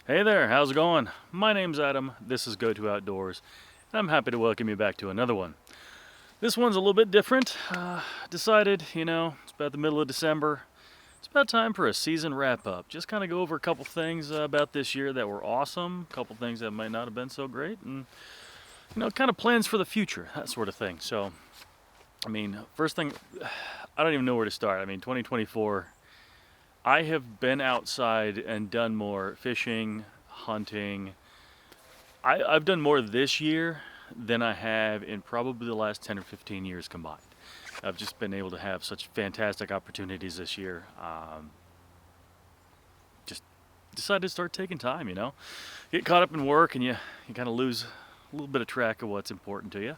Hey there, how's it going? My name's Adam, this is GO2OUTDOORS, and I'm happy to welcome you back to another one. This one's a little bit different. Decided, it's about the middle of December. It's about time for a season wrap-up. Just kind of go over a couple things about this year that were awesome, a couple things that might not have been so great, and, kind of plans for the future, that sort of thing. So, first thing, I don't even know where to start. 2024, I have been outside and done more fishing, hunting. I've done more this year than I have in probably the last 10 or 15 years combined. I've just been able to have such fantastic opportunities this year. Just decided to start taking time, Get caught up in work and you kind of lose a little bit of track of what's important to you.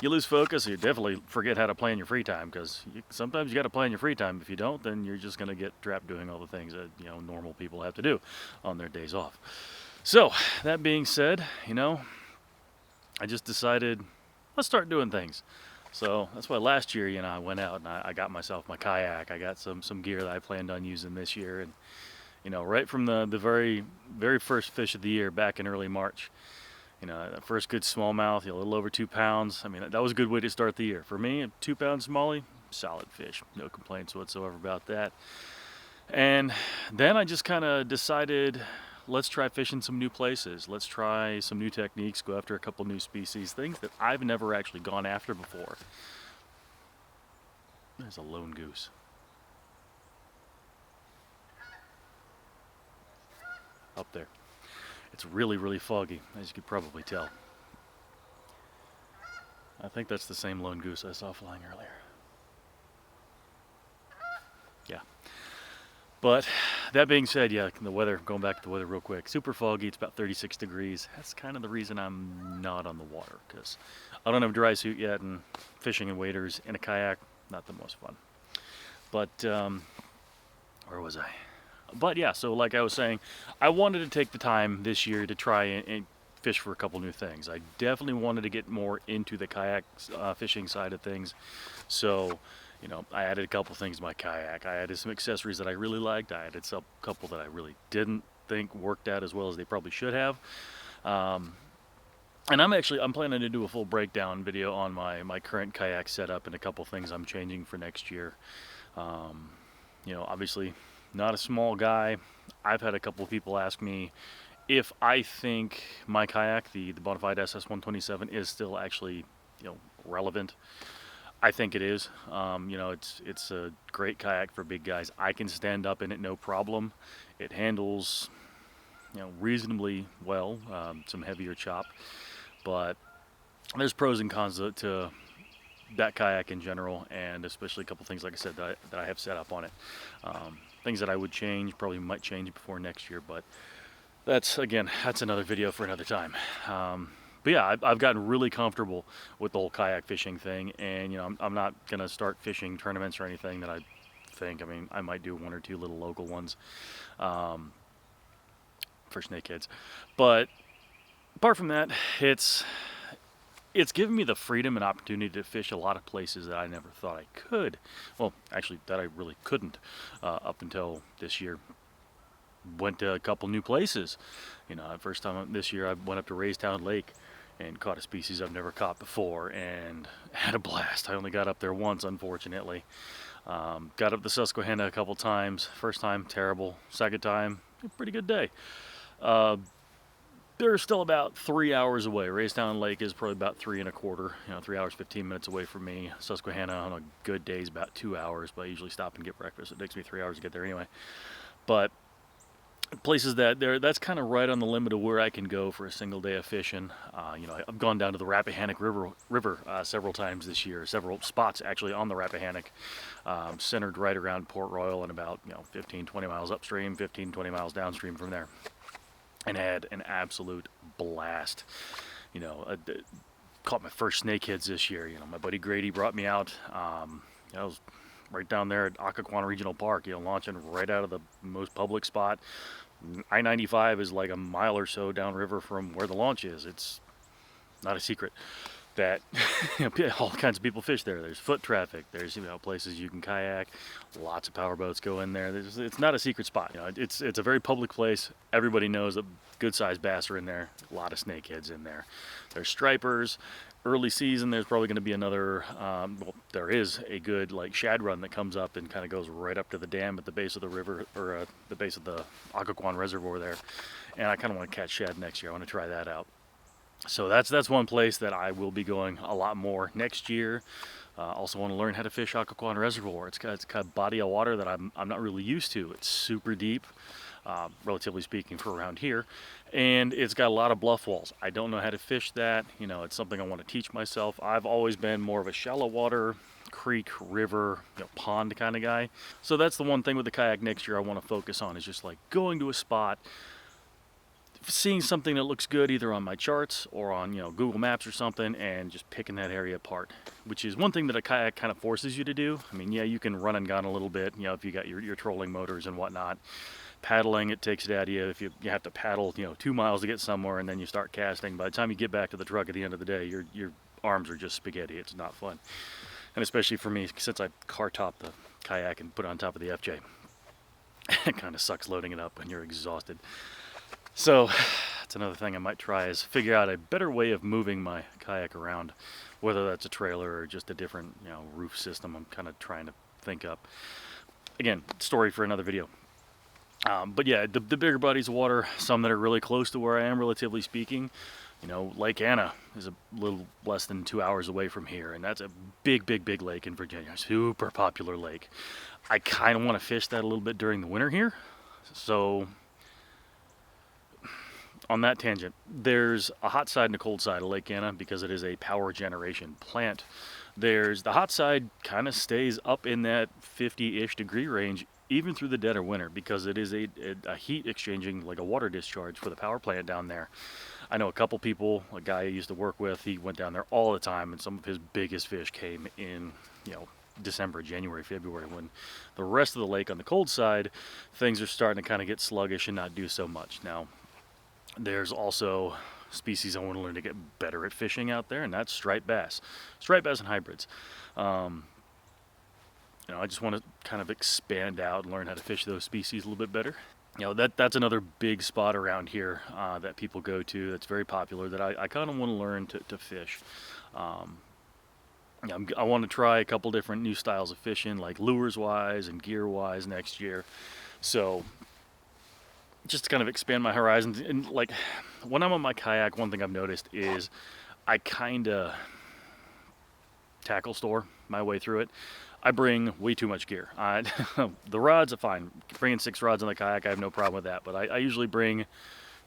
You lose focus, you definitely forget how to plan your free time, because sometimes you got to plan your free time. If you don't, then you're just going to get trapped doing all the things that normal people have to do on their days off. So that being said, I just decided let's start doing things. So that's why last year, I went out and I got myself my kayak. I got some gear that I planned on using this year, and right from the very first fish of the year back in early March. That first good smallmouth, a little over 2 pounds. That was a good way to start the year. For me, a 2 pound smallie, solid fish. No complaints whatsoever about that. And then I just kind of decided, let's try fishing some new places. Let's try some new techniques, go after a couple new species, things that I've never actually gone after before. There's a lone goose. Up there. It's really, really foggy, as you could probably tell. I think that's the same lone goose I saw flying earlier. Yeah. But that being said, the weather, going back to the weather real quick, super foggy, it's about 36 degrees. That's kind of the reason I'm not on the water, because I don't have a dry suit yet, and fishing in waders in a kayak, not the most fun. But, where was I? But yeah, so like I was saying, I wanted to take the time this year to try and fish for a couple new things. I definitely wanted to get more into the kayak fishing side of things. So, I added a couple things to my kayak. I added some accessories that I really liked. I added a couple that I really didn't think worked out as well as they probably should have. And I'm planning to do a full breakdown video on my current kayak setup and a couple things I'm changing for next year. Obviously, not a small guy. I've had a couple of people ask me if I think my kayak, the Bonafide SS127, is still actually, relevant. I think it is. It's a great kayak for big guys. I can stand up in it no problem. It handles, reasonably well. Some heavier chop, but there's pros and cons to that kayak in general, and especially a couple things, like I said, that I have set up on it. Things that I would change, probably might change before next year, but that's another video for another time. But yeah, I've gotten really comfortable with the whole kayak fishing thing, and I'm not gonna start fishing tournaments or anything that I think. I might do one or two little local ones for snakeheads, but apart from that, it's given me the freedom and opportunity to fish a lot of places that I never thought I could. Well, actually, that I really couldn't up until this year. Went to a couple new places. First time this year I went up to Raystown Lake and caught a species I've never caught before and had a blast. I only got up there once, unfortunately. Got up the Susquehanna a couple times. First time, terrible. Second time, a pretty good day. They're still about 3 hours away. Raystown Lake is probably about 3.25, 3 hours, 15 minutes away from me. Susquehanna on a good day is about 2 hours, but I usually stop and get breakfast. It takes me 3 hours to get there anyway. But places that's kind of right on the limit of where I can go for a single day of fishing. I've gone down to the Rappahannock River several times this year, several spots actually on the Rappahannock, centered right around Port Royal and about 15, 20 miles upstream, 15, 20 miles downstream from there. And had an absolute blast. Caught my first snakeheads this year. My buddy Grady brought me out. I was right down there at Occoquan Regional Park, launching right out of the most public spot. I-95 is like a mile or so downriver from where the launch is. It's not a secret. that all kinds of people fish there. There's foot traffic. There's places you can kayak. Lots of power boats go in there. It's not a secret spot. It's a very public place. Everybody knows that good-sized bass are in there. A lot of snakeheads in there. There's stripers. Early season, there's probably going to be another. Well, there is a good shad run that comes up and kind of goes right up to the dam at the base of the river, or the base of the Occoquan Reservoir there. And I kind of want to catch shad next year. I want to try that out. So that's one place that I will be going a lot more next year. Also want to learn how to fish Occoquan Reservoir. It's got a body of water that I'm not really used to. It's super deep, relatively speaking, for around here, and it's got a lot of bluff walls. I don't know how to fish that. It's something I want to teach myself. I've always been more of a shallow water, creek, river, pond kind of guy. So that's the one thing with the kayak next year I want to focus on, is just going to a spot, seeing something that looks good either on my charts or on Google Maps or something, and just picking that area apart, which is one thing that a kayak kind of forces you to do. I mean, yeah, you can run and gun a little bit, if you got your trolling motors and whatnot. Paddling, it takes it out of you. If you have to paddle 2 miles to get somewhere and then you start casting, by the time you get back to the truck at the end of the day, your arms are just spaghetti. It's not fun. And especially for me, since I car top the kayak and put it on top of the FJ, it kind of sucks loading it up when you're exhausted. So that's another thing I might try, is figure out a better way of moving my kayak around, whether that's a trailer or just a different roof system. I'm kind of trying to think up. Again, story for another video. But yeah, the bigger bodies of water, some that are really close to where I am, relatively speaking. Lake Anna is a little less than 2 hours away from here, and that's a big lake in Virginia. Super popular lake. I kind of want to fish that a little bit during the winter here. So on that tangent, there's a hot side and a cold side of Lake Anna because it is a power generation plant. There's the hot side, kind of stays up in that 50-ish degree range even through the dead of winter, because it is a heat exchanging, like a water discharge for the power plant down there. I know a couple people, a guy I used to work with, he went down there all the time, and some of his biggest fish came in December, January, February, when the rest of the lake on the cold side, things are starting to kind of get sluggish and not do so much. Now, there's also species I want to learn to get better at fishing out there, and that's striped bass and hybrids. I just want to kind of expand out and learn how to fish those species a little bit better. That's another big spot around here that people go to, that's very popular, that I kind of want to learn to fish. I want to try a couple different new styles of fishing, like lures wise and gear wise, next year. So just to kind of expand my horizons. And when I'm on my kayak, one thing I've noticed is I kind of tackle store my way through it. I bring way too much gear. The rods are fine. Bringing 6 rods on the kayak, I have no problem with that. But I usually bring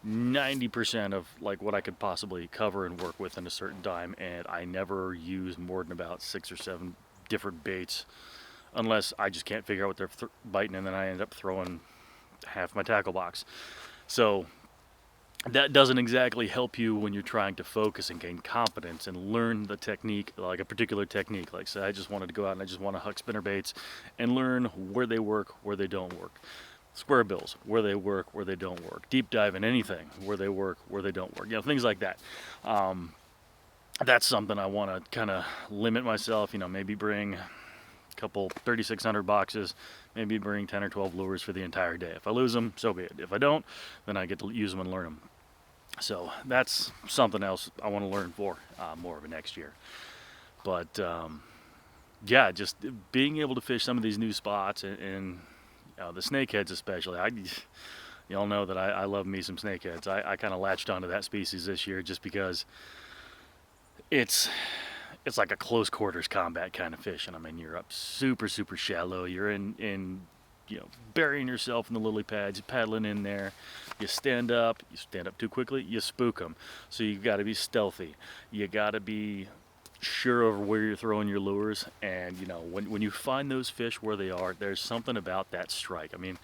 90% of what I could possibly cover and work with in a certain time, and I never use more than about 6 or 7 different baits, unless I just can't figure out what they're biting, and then I end up throwing half my tackle box. So that doesn't exactly help you when you're trying to focus and gain confidence and learn the technique, like a particular technique. Like, say I just wanted to go out and I just want to huck spinner baits and learn where they work, where they don't work. Square bills, where they work, where they don't work. Deep dive in anything, where they work, where they don't work. Things like that. That's something I want to kind of limit myself. Maybe bring a couple 3,600 boxes, maybe bring 10 or 12 lures for the entire day. If I lose them, so be it. If I don't, then I get to use them and learn them. So that's something else I want to learn for more of it next year. But yeah, just being able to fish some of these new spots, and the snakeheads especially. Y'all know that I love me some snakeheads. I kind of latched onto that species this year just because it's like a close quarters combat kind of fishing. I mean, you're up super shallow. You're in burying yourself in the lily pads, paddling in there. You stand up too quickly, you spook them. So you got to be stealthy. You got to be sure of where you're throwing your lures, and when you find those fish where they are, there's something about that strike. I mean,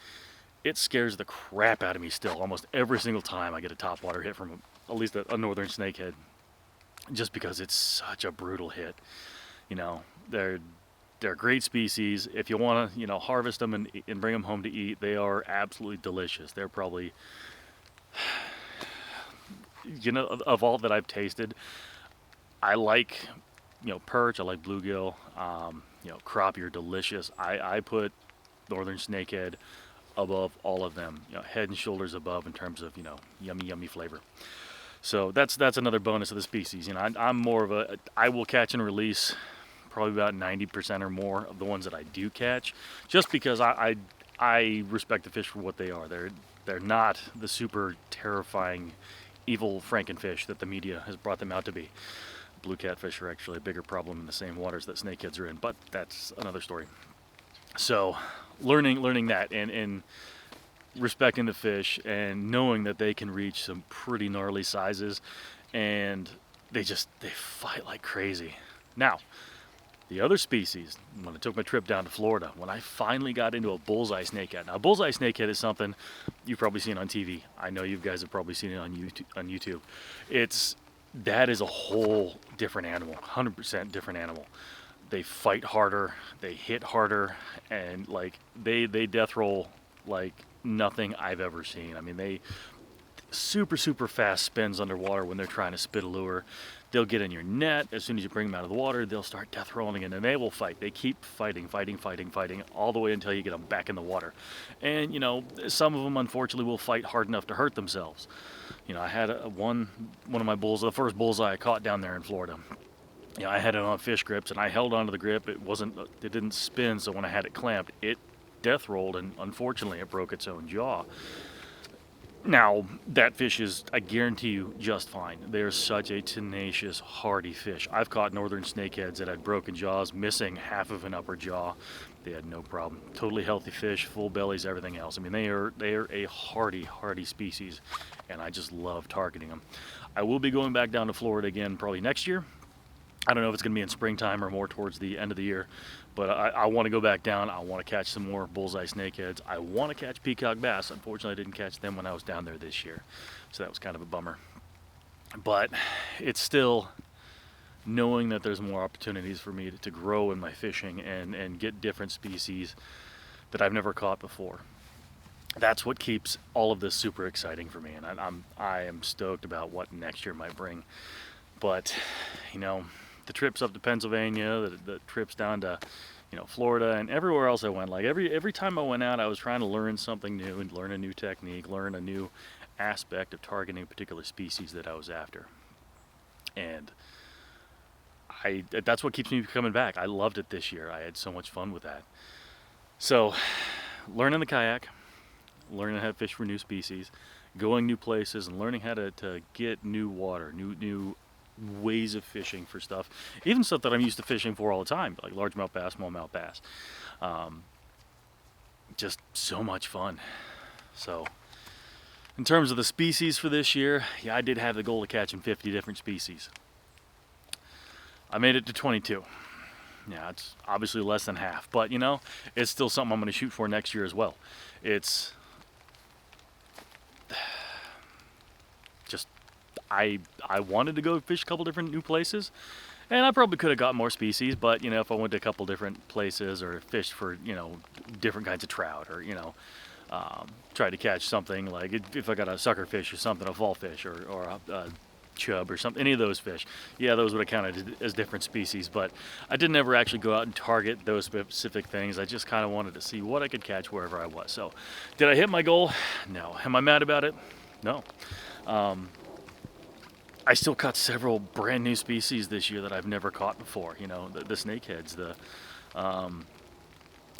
it scares the crap out of me still almost every single time I get a topwater hit from at least a northern snakehead, just because it's such a brutal hit. They're great species. If you want to harvest them and bring them home to eat, they are absolutely delicious. They're probably of all that I've tasted, I like, perch. I like bluegill. Crappie are delicious. I put northern snakehead above all of them. Head and shoulders above in terms of yummy flavor. So that's another bonus of the species. I'm more of I will catch and release probably about 90% or more of the ones that I do catch, just because I respect the fish for what they are. They're not the super terrifying, evil Frankenfish that the media has brought them out to be. Blue catfish are actually a bigger problem in the same waters that snakeheads are in, but that's another story. So, learning that and respecting the fish and knowing that they can reach some pretty gnarly sizes, and they fight like crazy. Now, the other species, when I took my trip down to Florida, when I finally got into a bullseye snakehead. Now, bullseye snakehead is something you've probably seen on TV. I know you guys have probably seen it on YouTube. That is a whole different animal, 100% different animal. They fight harder, they hit harder, and like they death roll like nothing I've ever seen. I mean, they super fast spins underwater when they're trying to spit a lure. They'll get in your net as soon as you bring them out of the water. They'll start death rolling, and then they will fight. They keep fighting all the way until you get them back in the water. And some of them unfortunately will fight hard enough to hurt themselves. I had one of my bulls, the first bullseye I caught down there in Florida. I had it on fish grips, and I held onto the grip. It didn't spin, so when I had it clamped, it death rolled, and unfortunately it broke its own jaw. Now, that fish is, I guarantee you, just fine. They're such a tenacious, hardy fish. I've caught northern snakeheads that had broken jaws, missing half of an upper jaw. They had no problem. Totally healthy fish, full bellies, everything else. I mean, they are a hardy species, and I just love targeting them. I will be going back down to Florida again probably next year. I don't know if it's going to be in springtime or more towards the end of the year, but I want to go back down. I want to catch some more bullseye snakeheads. I want to catch peacock bass. Unfortunately, I didn't catch them when I was down there this year, so that was kind of a bummer. But it's still knowing that there's more opportunities for me to grow in my fishing and get different species that I've never caught before. That's what keeps all of this super exciting for me, and I am stoked about what next year might bring. But the trips up to Pennsylvania, the trips down to, Florida, and everywhere else I went. Like every time I went out, I was trying to learn something new and learn a new technique, learn a new aspect of targeting a particular species that I was after. And that's what keeps me coming back. I loved it this year. I had so much fun with that. So, learning the kayak, learning how to fish for new species, going new places, and learning how to get new water, new ways of fishing for stuff, even stuff that I'm used to fishing for all the time, like largemouth bass, smallmouth bass. Just so much fun. So, in terms of the species for this year, yeah, I did have the goal of catching 50 different species. I made it to 22. Yeah, it's obviously less than half, but it's still something I'm going to shoot for next year as well. It's just I wanted to go fish a couple different new places, and I probably could have got more species, but if I went to a couple different places or fished for different kinds of trout, or tried to catch something like if I got a sucker fish or something, a fall fish or a chub or something, any of those fish, yeah, those would have counted as different species. But I didn't ever actually go out and target those specific things. I just kind of wanted to see what I could catch wherever I was. So, did I hit my goal? No. Am I mad about it? No. I still caught several brand new species this year that I've never caught before. The snakeheads. I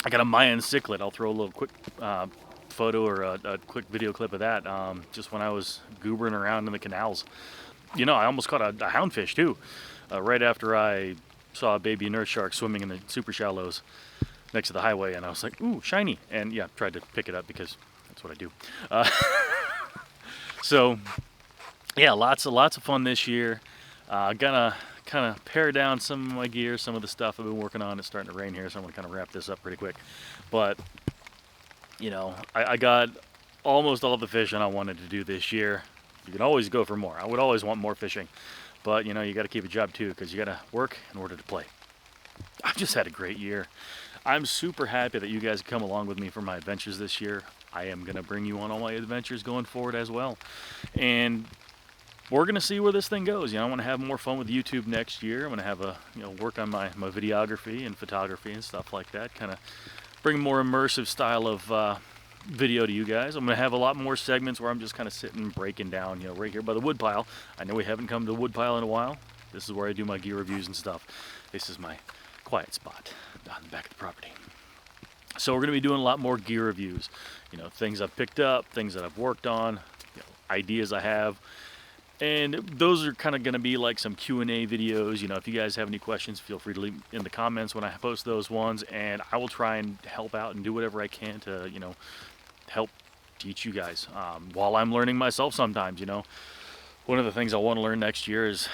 got a Mayan cichlid. I'll throw a little quick photo or a quick video clip of that. Just when I was goobering around in the canals. I almost caught a houndfish too. Right after I saw a baby nurse shark swimming in the super shallows next to the highway, and I was like, ooh, shiny. And yeah, tried to pick it up because that's what I do. So, yeah, lots of fun this year. Gonna kind of pare down some of my gear, some of the stuff I've been working on. It's starting to rain here, so I'm gonna kind of wrap this up pretty quick. But I got almost all the fishing I wanted to do this year. You can always go for more. I would always want more fishing, but you got to keep a job too, because you got to work in order to play. I've just had a great year. I'm super happy that you guys come along with me for my adventures this year. I am going to bring you on all my adventures going forward as well. And we're gonna see where this thing goes. I want to have more fun with YouTube next year. I'm gonna have work on my videography and photography and stuff like that. Kind of bring a more immersive style of video to you guys. I'm gonna have a lot more segments where I'm just kind of sitting, breaking down, right here by the woodpile. I know we haven't come to the woodpile in a while. This is where I do my gear reviews and stuff. This is my quiet spot on the back of the property. So we're gonna be doing a lot more gear reviews. Things I've picked up, things that I've worked on, ideas I have. And those are kind of going to be like some Q&A videos. If you guys have any questions, feel free to leave in the comments when I post those ones, and I will try and help out and do whatever I can to, help teach you guys while I'm learning myself sometimes. One of the things I want to learn next year is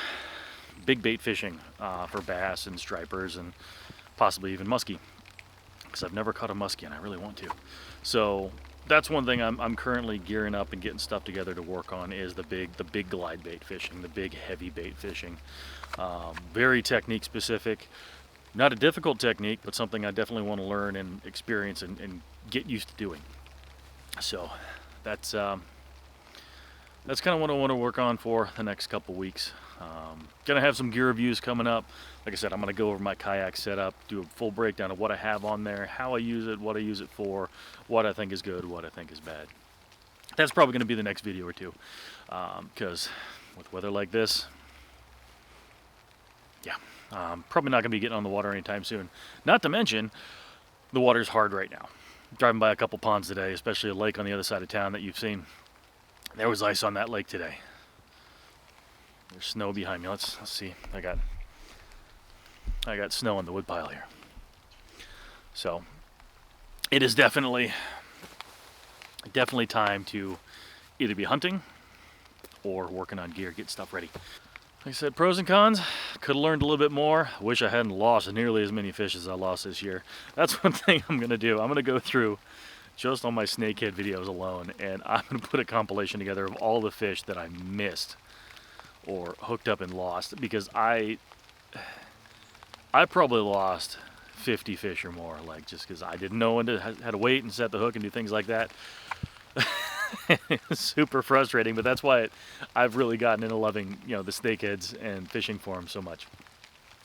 big bait fishing for bass and stripers and possibly even muskie, because I've never caught a muskie and I really want to. So that's one thing I'm currently gearing up and getting stuff together to work on, is the big glide bait fishing, the big heavy bait fishing. Very technique specific, not a difficult technique, but something I definitely want to learn and experience and get used to doing. So that's kind of what I want to work on for the next couple weeks. Gonna have some gear reviews coming up. Like I said, I'm gonna go over my kayak setup, do a full breakdown of what I have on there, how I use it, what I use it for, what I think is good, what I think is bad. That's probably gonna be the next video or two, because with weather like this, yeah, probably not gonna be getting on the water anytime soon. Not to mention, the water's hard right now. Driving by a couple ponds today, especially a lake on the other side of town that you've seen. There was ice on that lake today. There's snow behind me. Let's see. I got snow on the woodpile here. So it is definitely time to either be hunting or working on gear, get stuff ready. Like I said, pros and cons. Could have learned a little bit more. I wish I hadn't lost nearly as many fish as I lost this year. That's one thing I'm gonna do. I'm gonna go through just on my snakehead videos alone, and I'm gonna put a compilation together of all the fish that I missed or hooked up and lost, because I probably lost 50 fish or more, like just because I didn't know when to how to wait and set the hook and do things like that. It's super frustrating, but that's why I've really gotten into loving the snakeheads and fishing for them so much,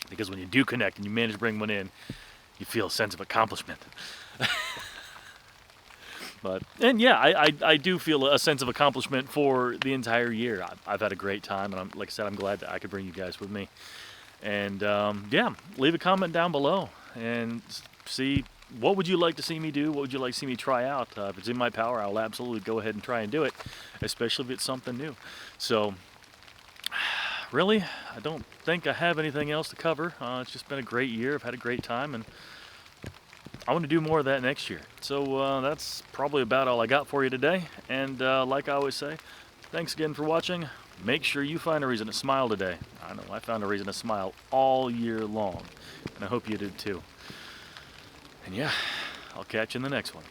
because when you do connect and you manage to bring one in, you feel a sense of accomplishment. And yeah, I do feel a sense of accomplishment for the entire year. I've had a great time, and like I said, I'm glad that I could bring you guys with me. And yeah, leave a comment down below and see what would you like to see me do, what would you like to see me try out. If it's in my power, I'll absolutely go ahead and try and do it, especially if it's something new. So really, I don't think I have anything else to cover. It's just been a great year. I've had a great time, and I want to do more of that next year. So that's probably about all I got for you today. And like I always say, thanks again for watching. Make sure you find a reason to smile today. I know I found a reason to smile all year long, and I hope you did too. And yeah, I'll catch you in the next one.